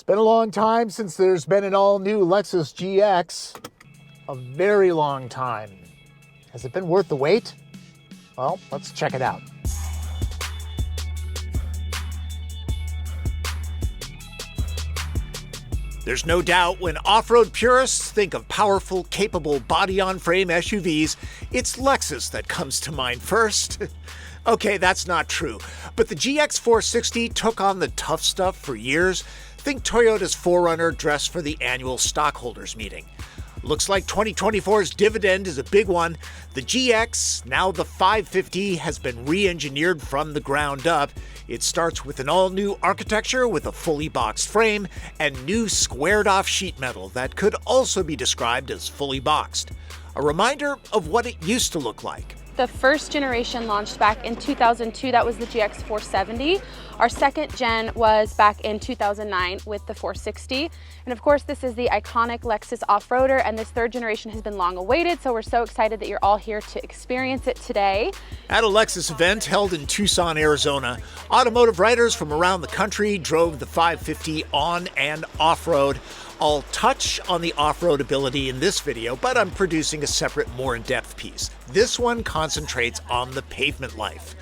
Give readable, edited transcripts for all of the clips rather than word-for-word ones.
It's been a long time since there's been an all-new Lexus GX. A very long time. Has it been worth the wait? Well, let's check it out. There's no doubt when off-road purists think of powerful, capable body-on-frame SUVs, it's Lexus that comes to mind first. Okay, that's not true, but the GX 460 took on the tough stuff for years. Think Toyota's 4Runner dressed for the annual stockholders meeting. Looks like 2024's dividend is a big one. The GX, now the 550, has been re-engineered from the ground up. It starts with an all-new architecture with a fully boxed frame and new squared-off sheet metal that could also be described as fully boxed. A reminder of what it used to look like. The first generation launched back in 2002, that was the GX 470. Our second gen was back in 2009 with the 460. And of course, this is the iconic Lexus off-roader, and this third generation has been long awaited, so we're so excited that you're all here to experience it today. At a Lexus event held in Tucson, Arizona, automotive writers from around the country drove the 550 on and off-road. I'll touch on the off-road ability in this video, but I'm producing a separate, more in-depth piece. This one concentrates on the pavement life.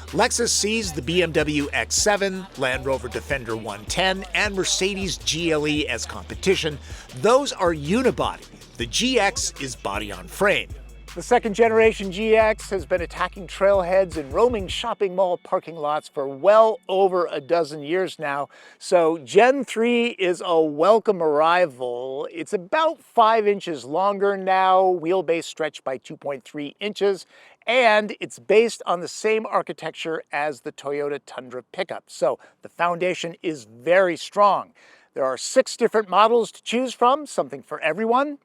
Lexus sees the BMW X7, Land Rover Defender 110, and Mercedes GLE as competition. Those are unibody. The GX is body-on-frame. The second generation GX has been attacking trailheads and roaming shopping mall parking lots for well over a dozen years now. So Gen 3 is a welcome arrival. It's about 5 inches longer now, wheelbase stretched by 2.3 inches, and it's based on the same architecture as the Toyota Tundra pickup. So the foundation is very strong. There are 6 different models to choose from, something for everyone.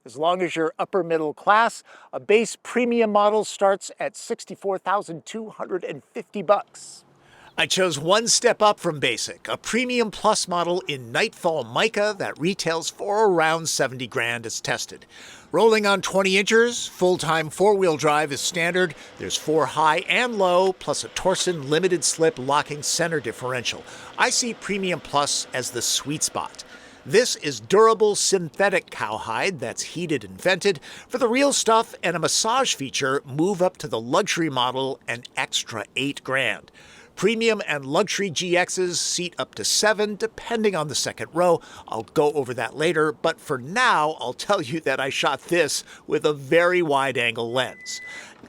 As long as you're upper middle class, a base premium model starts at $64,250. I chose one step up from basic, a premium plus model in Nightfall Mica that retails for around 70 grand as tested. Rolling on 20 inches, full-time 4-wheel drive is standard. There's 4 high and low, plus a Torsen limited slip locking center differential. I see premium plus as the sweet spot. This is durable synthetic cowhide that's heated and vented. For the real stuff and a massage feature, move up to the luxury model an extra 8 grand. Premium and luxury GXs seat up to 7, depending on the second row. I'll go over that later, but for now, I'll tell you that I shot this with a very wide-angle lens.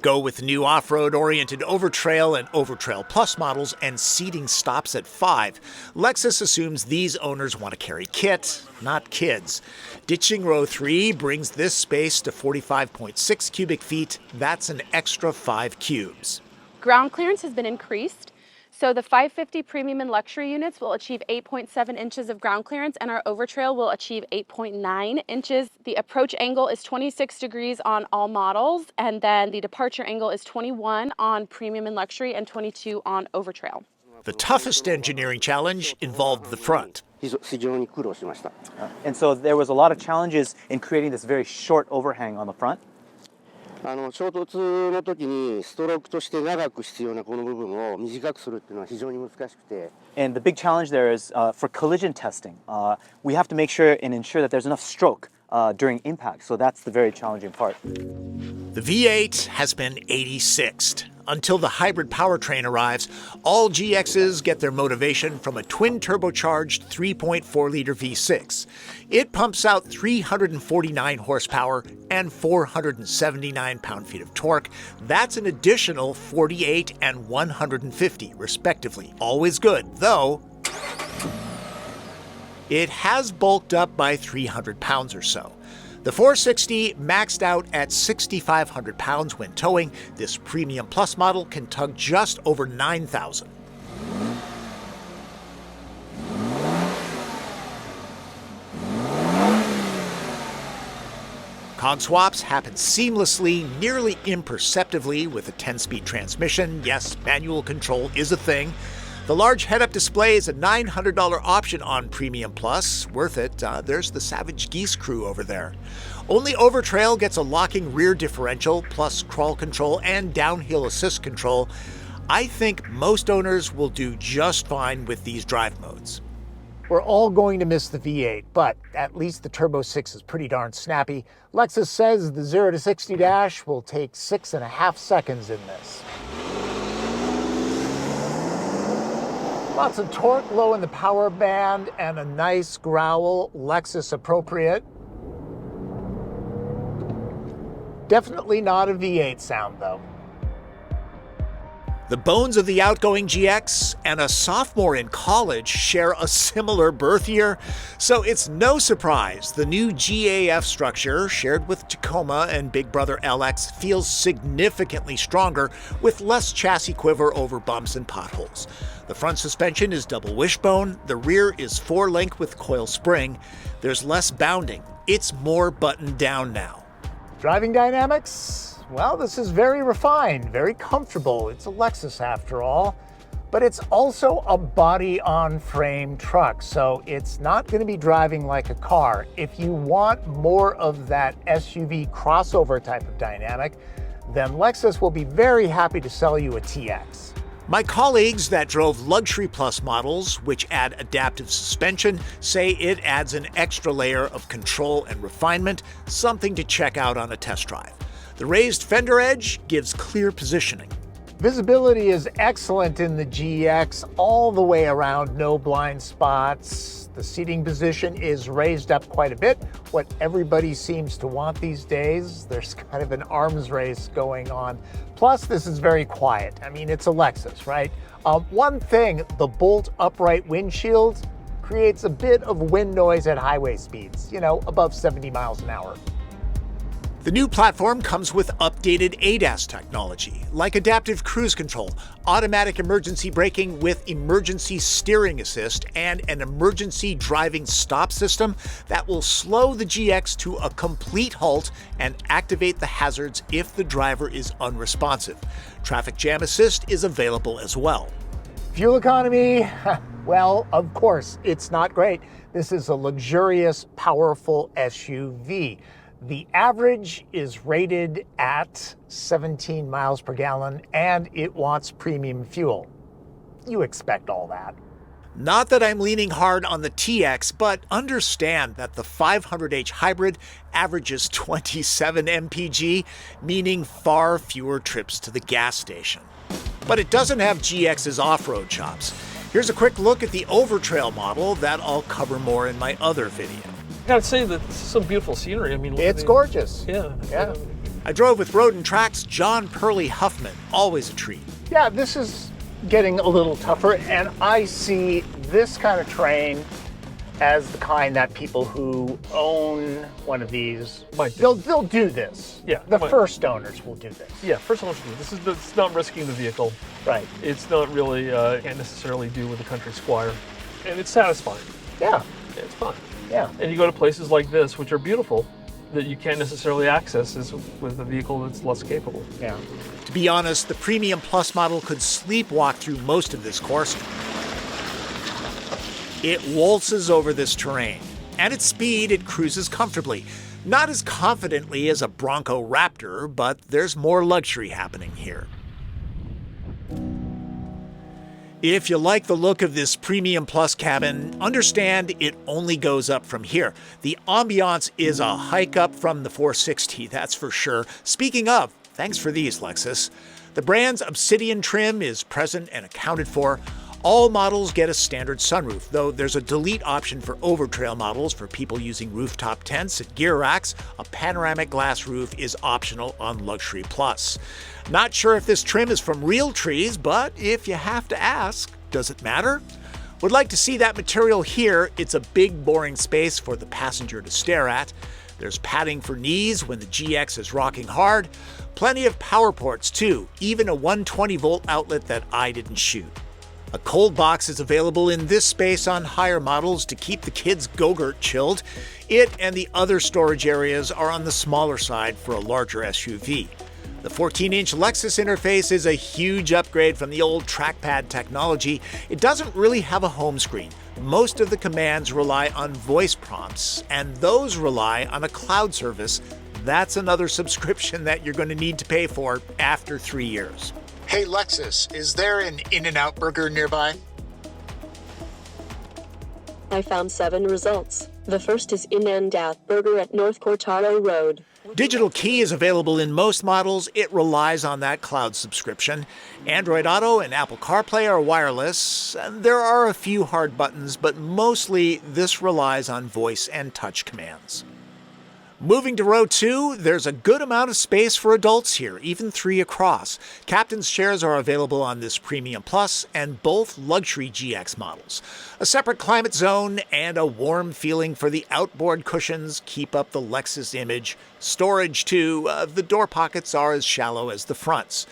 Go with new off-road oriented Overtrail and Overtrail Plus models, and seating stops at 5. Lexus assumes these owners want to carry kit, not kids. Ditching row 3 brings this space to 45.6 cubic feet. That's an extra 5 cubes. Ground clearance has been increased. So the 550 premium and luxury units will achieve 8.7 inches of ground clearance, and our Overtrail will achieve 8.9 inches. The approach angle is 26 degrees on all models, and then the departure angle is 21 on premium and luxury and 22 on Overtrail. The toughest engineering challenge involved the front. And so there was a lot of challenges in creating this very short overhang on the front. And the big challenge there is for collision testing. We have to make sure and ensure that there's enough stroke during impact. So that's the very challenging part. The V8 has been 86'd. Until the hybrid powertrain arrives, all GXs get their motivation from a twin-turbocharged 3.4-liter V6. It pumps out 349 horsepower and 479 pound-feet of torque. That's an additional 48 and 150, respectively. Always good, though it has bulked up by 300 pounds or so. The 460 maxed out at 6,500 pounds when towing. This Premium Plus model can tug just over 9,000. Cog swaps happen seamlessly, nearly imperceptibly with a 10-speed transmission. Yes, manual control is a thing. The large head-up display is a $900 option on Premium Plus. Worth it. There's the Savage Geese crew over there. Only Overtrail gets a locking rear differential, plus crawl control and downhill assist control. I think most owners will do just fine with these drive modes. We're all going to miss the V8, but at least the Turbo 6 is pretty darn snappy. Lexus says the 0 to 60 dash will take 6.5 seconds in this. Lots of torque low in the power band and a nice growl, Lexus appropriate. Definitely not a V8 sound though. The bones of the outgoing GX and a sophomore in college share a similar birth year, so it's no surprise the new GAF structure, shared with Tacoma and Big Brother LX, feels significantly stronger with less chassis quiver over bumps and potholes. The front suspension is double wishbone, the rear is 4-link with coil spring. There's less bounding, it's more buttoned down now. Driving dynamics? Well, this is very refined, very comfortable. It's a Lexus after all, but it's also a body-on-frame truck, so it's not going to be driving like a car. If you want more of that SUV crossover type of dynamic, then Lexus will be very happy to sell you a TX. My colleagues that drove Luxury Plus models, which add adaptive suspension, say it adds an extra layer of control and refinement, something to check out on a test drive. The raised fender edge gives clear positioning. Visibility is excellent in the GX all the way around, no blind spots. The seating position is raised up quite a bit, what everybody seems to want these days. There's kind of an arms race going on. Plus, this is very quiet. I mean, it's a Lexus, right? One thing, the bolt upright windshield creates a bit of wind noise at highway speeds, above 70 miles an hour. The new platform comes with updated ADAS technology, like adaptive cruise control, automatic emergency braking with emergency steering assist, and an emergency driving stop system that will slow the GX to a complete halt and activate the hazards if the driver is unresponsive. Traffic jam assist is available as well. Fuel economy, well, of course, it's not great. This is a luxurious, powerful SUV. The average is rated at 17 miles per gallon, and it wants premium fuel. You expect all that. Not that I'm leaning hard on the TX, but understand that the 500h hybrid averages 27 mpg, meaning far fewer trips to the gas station. But it doesn't have GX's off-road chops. Here's a quick look at the Overtrail model that I'll cover more in my other video. I gotta say that this is some beautiful scenery. I mean, It's gorgeous. Yeah. I drove with Road and Track's John Perley Huffman, always a treat. Yeah, this is getting a little tougher, and I see this kind of terrain as the kind that people who own one of these, they'll do this. Yeah. The first owners will do this. Yeah, first of all, it's not risking the vehicle. Right. It's not really, can't necessarily do with a country squire. And it's satisfying. Yeah. It's fun. Yeah. And you go to places like this, which are beautiful, that you can't necessarily access with a vehicle that's less capable. Yeah. To be honest, the Premium Plus model could sleepwalk through most of this course. It waltzes over this terrain. At its speed, it cruises comfortably. Not as confidently as a Bronco Raptor, but there's more luxury happening here. If you like the look of this Premium Plus cabin, understand it only goes up from here. The ambiance is a hike up from the 460, that's for sure. Speaking of, thanks for these, Lexus. The brand's Obsidian trim is present and accounted for. All models get a standard sunroof, though there's a delete option for Overtrail models for people using rooftop tents and gear racks. A panoramic glass roof is optional on Luxury Plus. Not sure if this trim is from real trees, but if you have to ask, does it matter? Would like to see that material here. It's a big, boring space for the passenger to stare at. There's padding for knees when the GX is rocking hard. Plenty of power ports too, even a 120-volt outlet that I didn't shoot. A cold box is available in this space on higher models to keep the kids' Go-Gurt chilled. It and the other storage areas are on the smaller side for a larger SUV. The 14-inch Lexus interface is a huge upgrade from the old trackpad technology. It doesn't really have a home screen. Most of the commands rely on voice prompts, and those rely on a cloud service. That's another subscription that you're going to need to pay for after 3 years. Hey Lexus, is there an In-N-Out burger nearby? I found 7 results. The first is In-N-Death Burger at North Cortaro Road. Digital Key is available in most models. It relies on that cloud subscription. Android Auto and Apple CarPlay are wireless. There are a few hard buttons, but mostly this relies on voice and touch commands. Moving to row 2, there's a good amount of space for adults here, even 3 across. Captain's chairs are available on this Premium Plus and both luxury GX models. A separate climate zone and a warm feeling for the outboard cushions keep up the Lexus image. Storage too, the door pockets are as shallow as the fronts.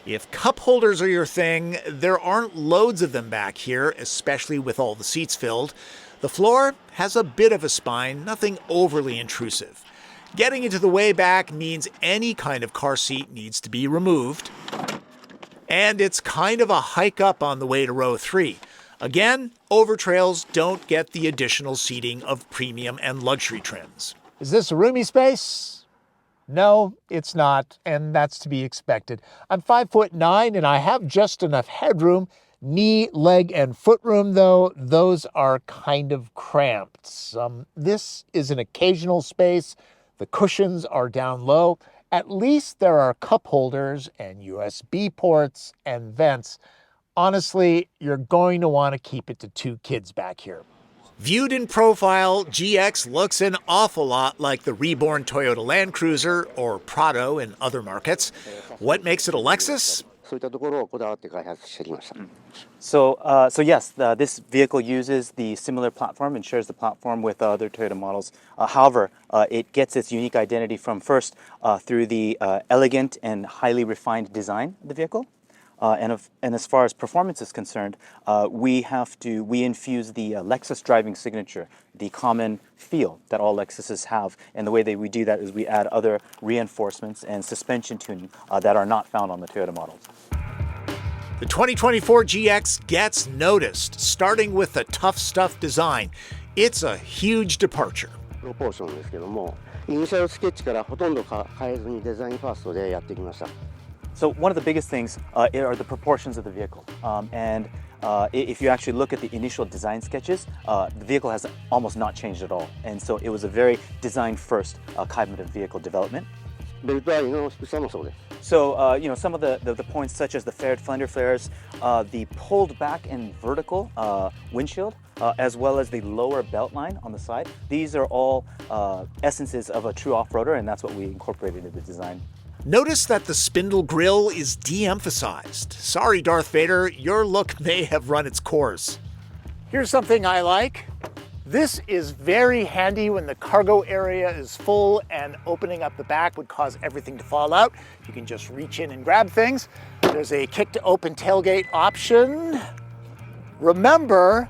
If cup holders are your thing, there aren't loads of them back here, especially with all the seats filled. The floor has a bit of a spine, nothing overly intrusive. Getting into the way back means any kind of car seat needs to be removed. And it's kind of a hike up on the way to row 3. Again, overtrails don't get the additional seating of premium and luxury trims. Is this a roomy space? No, it's not, and that's to be expected. I'm 5'9" and I have just enough headroom. Knee, leg, and foot room, though, those are kind of cramped. This is an occasional space. The cushions are down low. At least there are cup holders and USB ports and vents. Honestly, you're going to want to keep it to 2 kids back here. Viewed in profile, GX looks an awful lot like the reborn Toyota Land Cruiser or Prado in other markets. What makes it a Lexus? So yes, this vehicle uses the similar platform and shares the platform with other Toyota models. However, it gets its unique identity from first through the elegant and highly refined design of the vehicle. And as far as performance is concerned, we infuse the Lexus driving signature, the common feel that all Lexuses have. And the way that we do that is we add other reinforcements and suspension tuning that are not found on the Toyota models. The 2024 GX gets noticed, starting with the tough stuff design. It's a huge departure. So one of the biggest things are the proportions of the vehicle. If you actually look at the initial design sketches, the vehicle has almost not changed at all. And so it was a very design-first kind of vehicle development. So, some of the points such as the flared fender flares, the pulled back and vertical windshield, as well as the lower belt line on the side, these are all essences of a true off-roader, and that's what we incorporated into the design. Notice that the spindle grille is de-emphasized. Sorry, Darth Vader, your look may have run its course. Here's something I like. This is very handy when the cargo area is full and opening up the back would cause everything to fall out. You can just reach in and grab things. There's a kick to open tailgate option. Remember,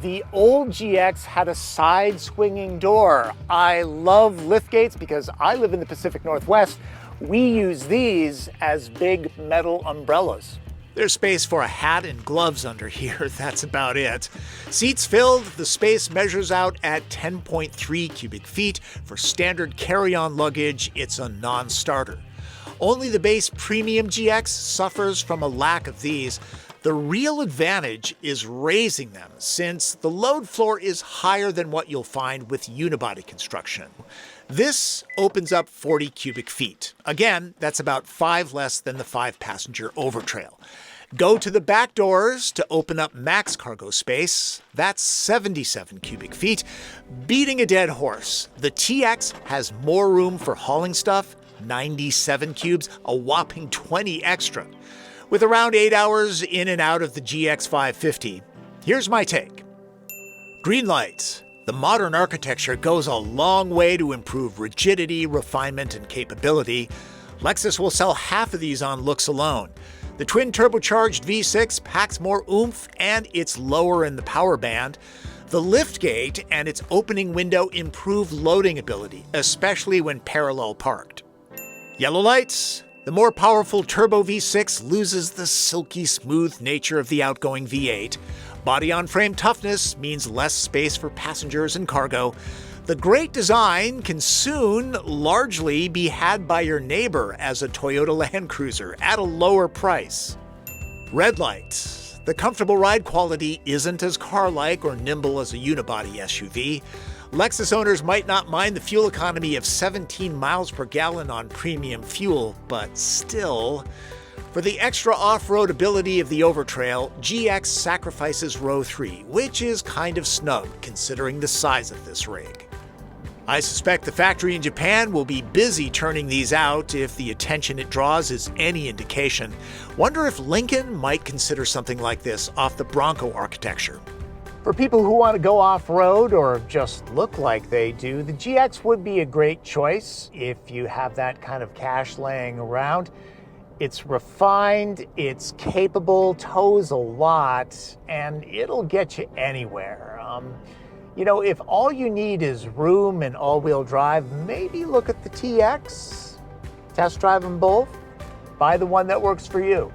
the old GX had a side swinging door. I love liftgates because I live in the Pacific Northwest. We use these as big metal umbrellas. There's space for a hat and gloves under here, that's about it. Seats filled, the space measures out at 10.3 cubic feet. For standard carry-on luggage, it's a non-starter. Only the base Premium GX suffers from a lack of these. The real advantage is raising them, since the load floor is higher than what you'll find with unibody construction. This opens up 40 cubic feet. Again, that's about 5 less than the 5-passenger Overtrail. Go to the back doors to open up max cargo space. That's 77 cubic feet. Beating a dead horse, the TX has more room for hauling stuff, 97 cubes, a whopping 20 extra. With around 8 hours in and out of the GX 550, here's my take. Green light. The modern architecture goes a long way to improve rigidity, refinement, and capability. Lexus will sell half of these on looks alone. The twin-turbocharged V6 packs more oomph and it's lower in the power band. The liftgate and its opening window improve loading ability, especially when parallel parked. Yellow lights. The more powerful turbo V6 loses the silky smooth nature of the outgoing V8. Body-on-frame toughness means less space for passengers and cargo. The great design can soon largely be had by your neighbor as a Toyota Land Cruiser at a lower price. Red light. The comfortable ride quality isn't as car-like or nimble as a unibody SUV. Lexus owners might not mind the fuel economy of 17 miles per gallon on premium fuel, but still, for the extra off-road ability of the Overtrail, GX sacrifices row 3, which is kind of snug considering the size of this rig. I suspect the factory in Japan will be busy turning these out if the attention it draws is any indication. Wonder if Lincoln might consider something like this off the Bronco architecture. For people who want to go off-road or just look like they do, the GX would be a great choice if you have that kind of cash laying around. It's refined, it's capable, tows a lot, and it'll get you anywhere. You know, if all you need is room and all-wheel drive, maybe look at the TX, test drive them both, buy the one that works for you.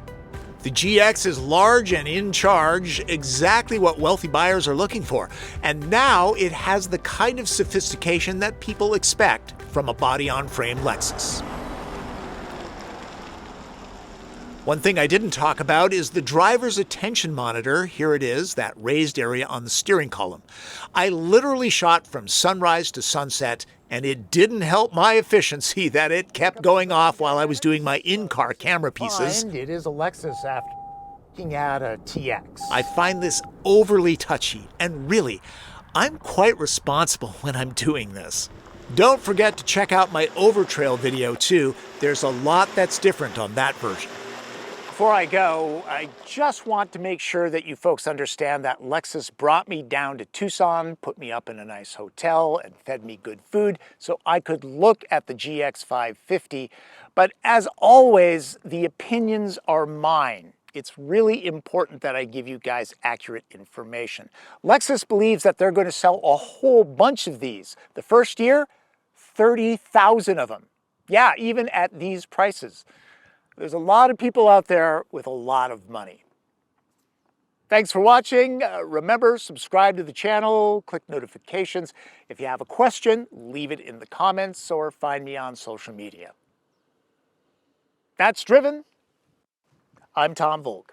The GX is large and in charge, exactly what wealthy buyers are looking for. And now it has the kind of sophistication that people expect from a body-on-frame Lexus. One thing I didn't talk about is the driver's attention monitor. Here it is, that raised area on the steering column. I literally shot from sunrise to sunset, and it didn't help my efficiency that it kept going off while I was doing my in-car camera pieces. It is a Lexus after looking at a TX. I find this overly touchy, and really, I'm quite responsible when I'm doing this. Don't forget to check out my Overtrail video too. There's a lot that's different on that version. Before I go, I just want to make sure that you folks understand that Lexus brought me down to Tucson, put me up in a nice hotel, and fed me good food so I could look at the GX 550. But as always, the opinions are mine. It's really important that I give you guys accurate information. Lexus believes that they're going to sell a whole bunch of these. The first year, 30,000 of them. Yeah, even at these prices. There's a lot of people out there with a lot of money. Thanks for watching. Remember, subscribe to the channel, click notifications. If you have a question, leave it in the comments or find me on social media. That's Driven. I'm Tom Voelk.